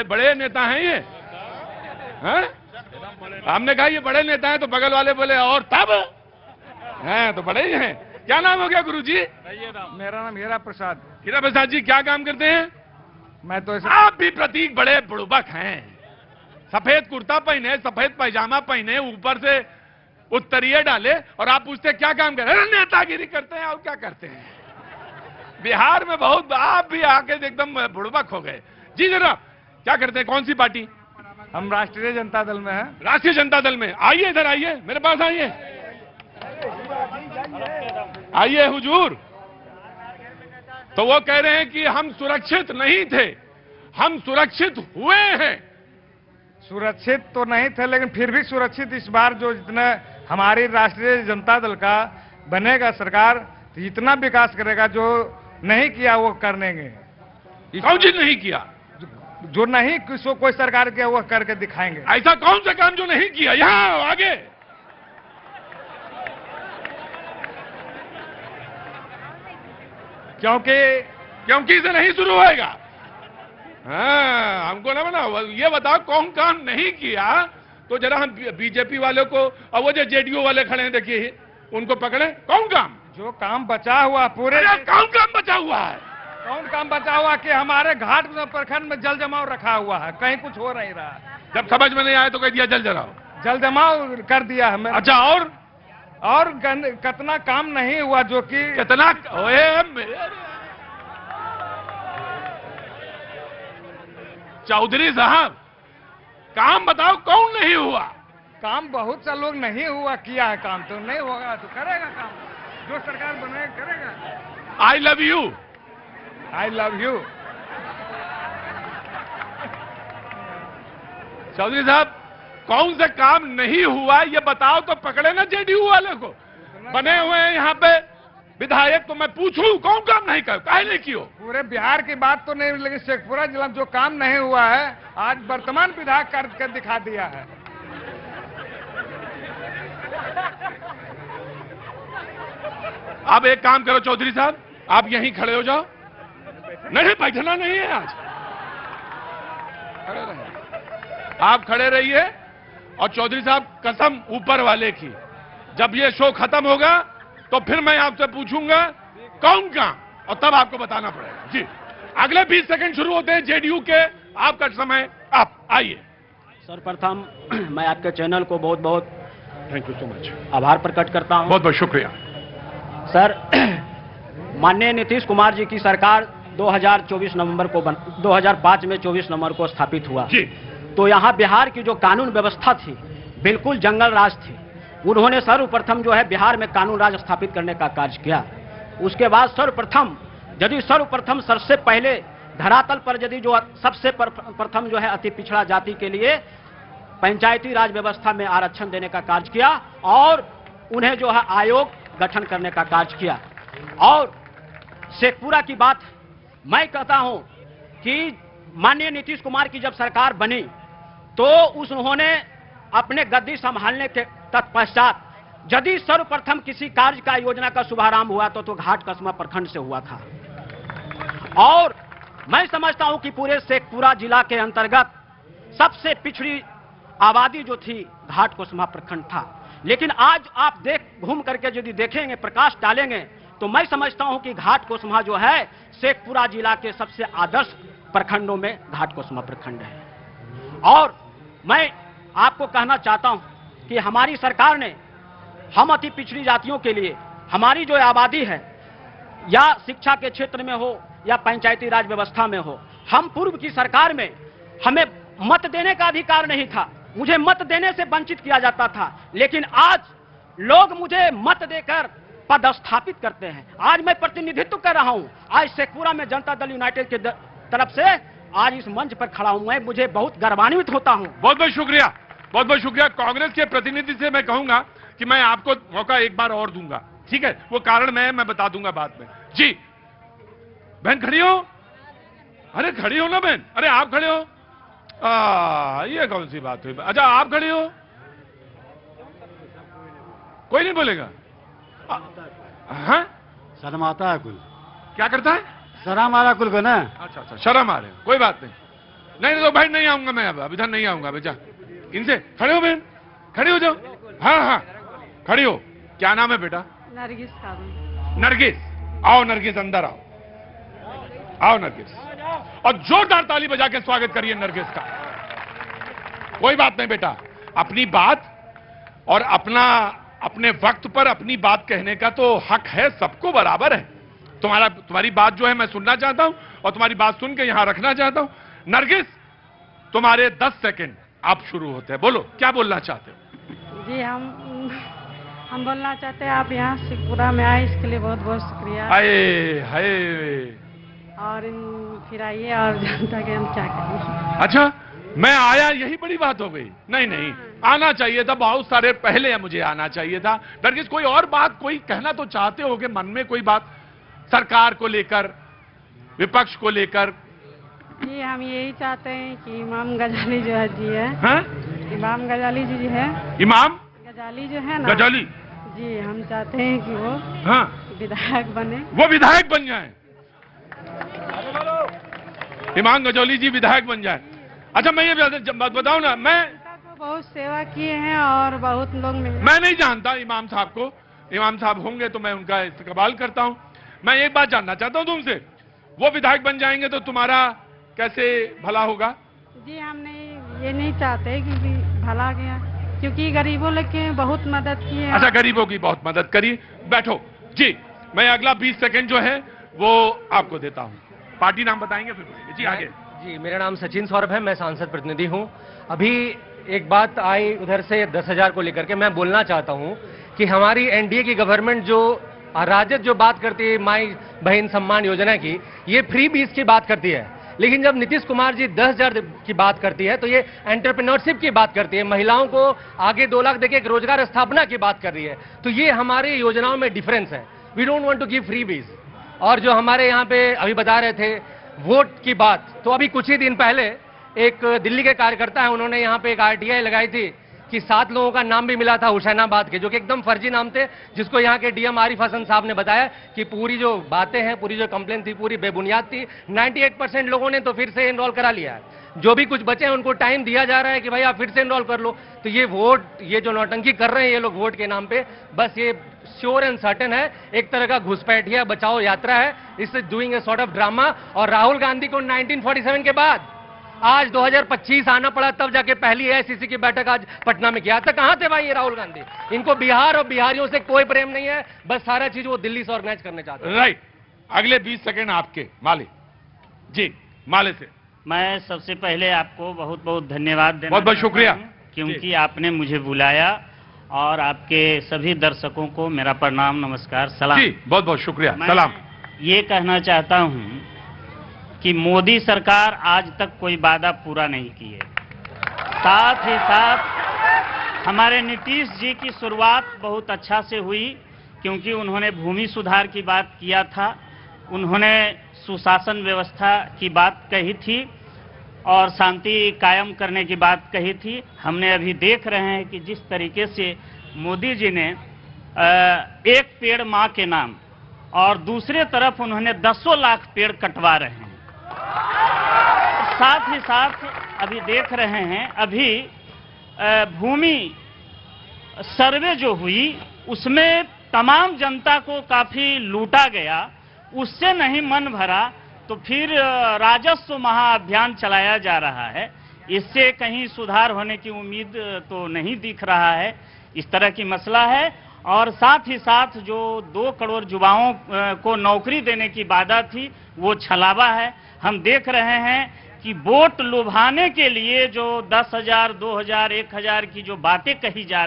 बड़े नेता हैं ये हैं? हमने कहा ये बड़े नेता हैं तो बगल वाले बोले और तब हैं तो बड़े ही हैं। क्या नाम हो गया गुरुजी? मेरा नाम हीरा प्रसाद। हीरा प्रसाद जी क्या काम करते हैं? मैं तो आप भी प्रतीक बड़े बुड़बक हैं। सफेद कुर्ता पहने, सफेद पैजामा पहने, ऊपर से उत्तरीय डाले और आप पूछते क्या काम कर रहे हैं? नेतागिरी करते हैं। और क्या करते हैं? बिहार में बहुत आप भी आके एकदम बुड़बक हो गए। जी जनाब क्या करते हैं? कौन सी पार्टी? हम राष्ट्रीय जनता दल में हैं। राष्ट्रीय जनता दल में। आइए इधर आइए, मेरे पास आइए, आइए हुजूर। तो वो कह रहे हैं कि हम सुरक्षित नहीं थे, हम सुरक्षित हुए हैं। सुरक्षित तो नहीं थे लेकिन फिर भी सुरक्षित इस बार जो जितना हमारी राष्ट्रीय जनता दल का बनेगा सरकार तो इतना विकास करेगा जो नहीं किया वो करनेंगे। कौन चीज नहीं किया? जो नहीं किसी कोई सरकार किया वो करके दिखाएंगे। ऐसा कौन सा काम जो नहीं किया? यहां आगे क्योंकि इसे नहीं शुरू होएगा। हाँ हमको ना बना ये बताओ कौन काम नहीं किया तो जरा हम बीजेपी वालों को और वो जो जेडीयू वाले खड़े हैं देखिए उनको पकड़े। कौन काम? जो काम बचा हुआ पूरे कौन काम बचा हुआ है? कौन काम बचा हुआ कि हमारे घाट प्रखंड में जल जमाव रखा हुआ है, कहीं कुछ हो नहीं रहा। जब समझ में नहीं आया तो कह दिया जल जलाओ, जल जमाव कर दिया हमें। अच्छा और कितना काम नहीं हुआ जो कि कितना चौधरी साहब काम बताओ कौन नहीं हुआ? काम बहुत सा लोग नहीं हुआ किया है। काम तो नहीं होगा तो करेगा काम जो सरकार बनाए करेगा। I love you, I love you. Chaudhary साहब कौन सा काम नहीं हुआ ये बताओ तो पकड़े ना जेडीयू वाले को। बने हुए हैं यहाँ पे विधायक तो मैं पूछूं कौन काम नहीं कर काहे नहीं कियो? पूरे बिहार की बात तो नहीं लेकिन शेखपुरा जिला में जो काम नहीं हुआ है आज वर्तमान विधायक करके दिखा दिया है। अब एक काम करो चौधरी साहब आप यहीं खड़े हो जाओ। नहीं बैठना नहीं है आज, खड़े रहिए। आप खड़े रहिए और चौधरी साहब कसम ऊपर वाले की जब ये शो खत्म होगा तो फिर मैं आपसे पूछूंगा कौन काम और तब आपको बताना पड़ेगा। जी अगले 20 सेकंड शुरू होते हैं जेडीयू के। आपका समय आप आइए। सर्वप्रथम मैं आपके चैनल को बहुत बहुत थैंक यू सो मच आभार प्रकट करता हूं। बहुत बहुत शुक्रिया सर माननीय नीतीश कुमार जी की सरकार 2024 नवंबर को 2005 में 24 नवंबर को स्थापित हुआ जी। तो यहाँ बिहार की जो कानून व्यवस्था थी बिल्कुल जंगल राज थी। उन्होंने सर्वप्रथम जो है बिहार में कानून राज स्थापित करने का कार्य किया। उसके बाद सर्वप्रथम सबसे पहले धरातल पर यदि जो सबसे प्रथम जो है अति पिछड़ा जाति के लिए पंचायती राज व्यवस्था में आरक्षण देने का कार्य किया और उन्हें जो है आयोग गठन करने का कार्य किया। और शेखपुरा की बात मैं कहता हूं कि माननीय नीतीश कुमार की जब सरकार बनी तो उन्होंने अपने गद्दी संभालने के तत्पश्चात यदि सर्वप्रथम किसी कार्य का योजना का शुभारंभ हुआ तो घाट कस्बा प्रखंड से हुआ था। और मैं समझता हूं कि पूरे शेखपुरा जिला के अंतर्गत सबसे पिछड़ी आबादी जो थी घाट कोसमा प्रखंड था। लेकिन आज आप घूम करके यदि देखेंगे प्रकाश डालेंगे तो मैं समझता हूं कि घाट कोसमा जो है शेखपुरा जिला के सबसे आदर्श प्रखंडों में घाट कोसमा प्रखंड है। और मैं आपको कहना चाहता हूं कि हमारी सरकार ने हम अति पिछड़ी जातियों के लिए हमारी जो आबादी है या शिक्षा के क्षेत्र में हो या पंचायती राज व्यवस्था में हो, हम पूर्व की सरकार में हमें मत देने का अधिकार नहीं था, मुझे मत देने से वंचित किया जाता था। लेकिन आज लोग मुझे मत देकर पदस्थापित करते हैं। आज मैं प्रतिनिधित्व कर रहा हूं। आज शेखपुरा में जनता दल यूनाइटेड के तरफ से आज इस मंच पर खड़ा हूं। मैं मुझे बहुत गर्वान्वित होता हूं। बहुत बहुत शुक्रिया, बहुत बहुत शुक्रिया। कांग्रेस के प्रतिनिधि से मैं कहूंगा कि मैं आपको मौका एक बार और दूंगा, ठीक है? वो कारण मैं बता दूंगा बाद में। जी बहन खड़ी हो? अरे खड़ी हो ना बहन। अरे आप खड़े हो? ये कौन सी बात हुई? अच्छा आप खड़ी हो? कोई नहीं बोलेगा? हाँ शर्म आता है कुल। क्या करता है? शर्म आ रहा कुल को ना। अच्छा शर्म आ रहे हैं, कोई बात नहीं। नहीं तो भाई नहीं आऊंगा मैं, अब इधर नहीं आऊंगा बेटा। इनसे खड़े हो बहन, खड़े हो जाओ। हाँ हाँ खड़ी हो। क्या नाम है बेटा? नरगिस खानम। नरगिस, आओ नरगिस, अंदर आओ, आओ नरगिस, और जोरदार ताली बजा के स्वागत करिए नरगिस का। कोई बात नहीं बेटा, अपनी बात और अपने वक्त पर अपनी बात कहने का तो हक है, सबको बराबर है। तुम्हारी बात जो है मैं सुनना चाहता हूं और तुम्हारी बात सुन के यहां रखना चाहता हूं। नरगिस, तुम्हारे 10 सेकंड आप शुरू होते हैं, बोलो क्या बोलना चाहते हो? जी हम बोलना चाहते हैं, आप यहाँ शेखपुरा में आए इसके लिए बहुत बहुत शुक्रिया। आए हाय, और फिर आइए और जनता के हम क्या करें। अच्छा मैं आया यही बड़ी बात हो गई? नहीं नहीं, आना चाहिए था, बहुत सारे पहले मुझे आना चाहिए था। नरगिस कोई और बात कोई कहना तो चाहते हो कि मन में कोई बात सरकार को लेकर, विपक्ष को लेकर? जी हम यही चाहते हैं कि इमाम गजाली जो है जी है, हाँ? इमाम गजाली जी है, इमाम गजाली जो है ना, गजाली जी हम चाहते हैं कि वो हाँ विधायक बने। वो विधायक बन जाए, इमाम गजौली जी विधायक बन जाए। अच्छा मैं ये बात बताऊं ना, मैं बहुत सेवा किए हैं और बहुत लोग मैं नहीं जानता इमाम साहब को, इमाम साहब होंगे तो मैं उनका इस्तकबाल करता हूं। मैं एक बात जानना चाहता हूं तुमसे, वो विधायक बन जाएंगे तो तुम्हारा कैसे भला होगा? जी हम ये नहीं चाहते कि भला गया, क्योंकि गरीबों लोग की बहुत मदद की है। अच्छा गरीबों की बहुत मदद करी। बैठो जी, मैं अगला 20 सेकंड जो है वो आपको देता हूं। पार्टी नाम बताएंगे फिर बोलेंगे। जी आगे। जी मेरा नाम सचिन सौरभ है, मैं सांसद प्रतिनिधि हूं। अभी एक बात आई उधर से 10,000 को लेकर के, मैं बोलना चाहता हूं कि हमारी एनडीए की गवर्नमेंट जो राजद जो बात करती है माई बहन सम्मान योजना की, ये फ्री बीज की बात करती है, लेकिन जब नीतीश कुमार जी 10,000 की बात करती है तो ये एंटरप्रेन्योरशिप की बात करती है, महिलाओं को आगे 2 लाख देके एक रोजगार स्थापना की बात कर रही है। तो ये हमारी योजनाओं में डिफरेंस है। We don't want to give freebies. और जो हमारे यहाँ पे अभी बता रहे थे वोट की बात, तो अभी कुछ ही दिन पहले एक दिल्ली के कार्यकर्ता है, उन्होंने यहाँ पे एक आरटीआई लगाई थी कि 7 लोगों का नाम भी मिला था हुसैनाबाद के, जो कि एकदम फर्जी नाम थे, जिसको यहाँ के डीएम आरिफ हसन साहब ने बताया कि पूरी जो बातें हैं, पूरी जो कंप्लेन थी, पूरी बेबुनियाद थी। 98% लोगों ने तो फिर से एनरोल करा लिया है। जो भी कुछ बचे हैं उनको टाइम दिया जा रहा है कि भाई आप फिर से एनरोल कर लो। तो ये वोट, ये जो नौटंकी कर रहे हैं ये लोग वोट के नाम पे, बस ये श्योर एंड सर्टेन है, एक तरह का घुसपैठिया बचाओ यात्रा है। इस doing a sort of drama. और राहुल गांधी को 1947 के बाद आज 2025 आना पड़ा, तब जाके पहली एआईसीसी की बैठक आज पटना में किया था। कहां थे भाई ये राहुल गांधी? इनको बिहार और बिहारियों से कोई प्रेम नहीं है, बस सारा चीज वो दिल्ली से ऑर्गेनाइज करने चाहते हैं। राइट, अगले 20 सेकंड आपके। माले जी, माले से। मैं सबसे पहले आपको बहुत बहुत धन्यवाद देना बहुत बहुत शुक्रिया, क्योंकि आपने मुझे बुलाया, और आपके सभी दर्शकों को मेरा प्रणाम, नमस्कार, सलाम जी। बहुत बहुत शुक्रिया, मैं सलाम। ये कहना चाहता हूं कि मोदी सरकार आज तक कोई वादा पूरा नहीं की है। साथ ही साथ हमारे नीतीश जी की शुरुआत बहुत अच्छा से हुई, क्योंकि उन्होंने भूमि सुधार की बात किया था, उन्होंने सुशासन व्यवस्था की बात कही थी और शांति कायम करने की बात कही थी। हमने अभी देख रहे हैं कि जिस तरीके से मोदी जी ने एक पेड़ मां के नाम, और दूसरे तरफ उन्होंने 10 लाख पेड़ कटवा रहे हैं। साथ ही साथ अभी देख रहे हैं, अभी भूमि सर्वे जो हुई उसमें तमाम जनता को काफी लूटा गया, उससे नहीं मन भरा, तो फिर राजस्व महाअभियान चलाया जा रहा है। इससे कहीं सुधार होने की उम्मीद तो नहीं दिख रहा है। इस तरह की मसला है। और साथ ही साथ जो 2 करोड़ युवाओं को नौकरी देने की वादा थी, वो छलावा है। हम देख रहे हैं कि वोट लुभाने के लिए जो 10,000, 2,000, 1,000 की जो बातें कही जा